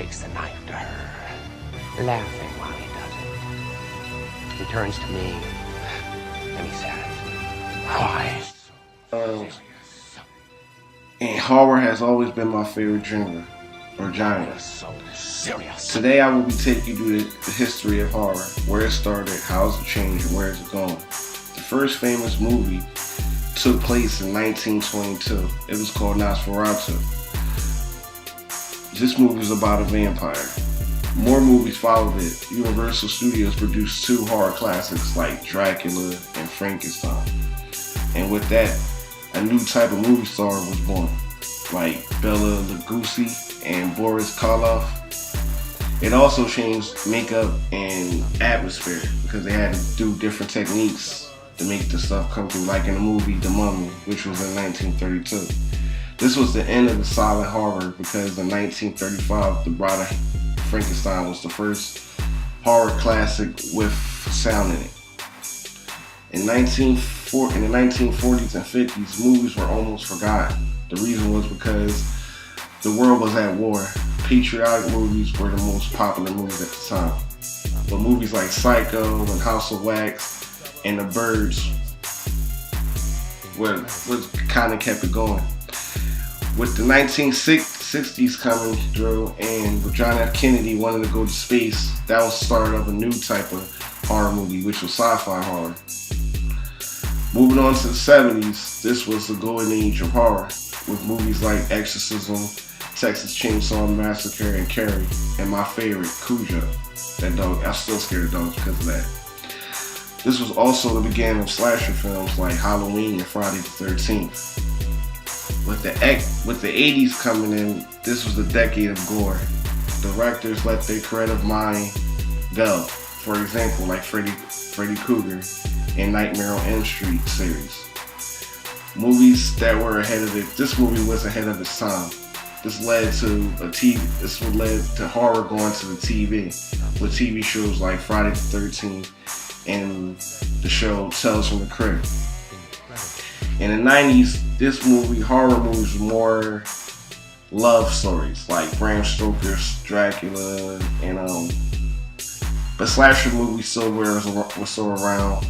takes the knife to her, laughing while he does it. He turns to me and he says, why so serious? And horror has always been my favorite genre, or genre. So serious. Today I will be taking you through the history of horror, where it started, how it's changed, and where it's going. The first famous movie took place in 1922. It was called Nosferatu. This movie was about a vampire. More movies followed it. Universal Studios produced two horror classics like Dracula and Frankenstein. And with that, a new type of movie star was born, like Bela Lugosi and Boris Karloff. It also changed makeup and atmosphere because they had to do different techniques to make the stuff come through, like in the movie The Mummy, which was in 1932. This was the end of the silent horror because in 1935, The Bride of Frankenstein was the first horror classic with sound in it. In the 1940s and 50s, movies were almost forgotten. The reason was because the world was at war. Patriotic movies were the most popular movies at the time. But movies like Psycho and House of Wax and The Birds was kind of kept it going. With the 1960s coming through and with John F. Kennedy wanting to go to space, that was the start of a new type of horror movie, which was sci-fi horror. Moving on to the 70s, this was the golden age of horror, with movies like Exorcism, Texas Chainsaw Massacre, and Carrie, and my favorite, Cujo. That dog, I'm still scared of dogs because of that. This was also the beginning of slasher films like Halloween and Friday the 13th. With the 80s coming in, this was the decade of gore. Directors let their creative mind go. For example, like Freddy Krueger and Nightmare on Elm Street series. Movies that were ahead of it. This movie was ahead of its time. This led to horror going to the TV, with TV shows like Friday the 13th and the show Tales from the Crypt. In the 90s, horror movies were more love stories, like Bram Stoker's Dracula, and but slasher movies still were still around,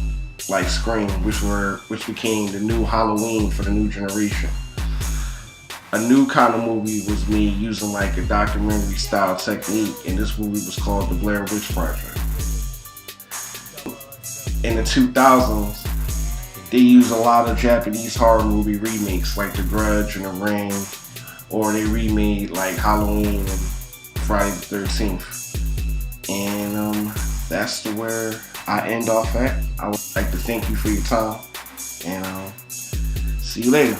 like Scream, which became the new Halloween for the new generation. A new kind of movie was me using like a documentary style technique, and this movie was called The Blair Witch Project. In the 2000s, they used a lot of Japanese horror movie remakes like The Grudge and The Ring, or they remade like Halloween and Friday the 13th. And that's where I end off at. I would like to thank you for your time, and see you later.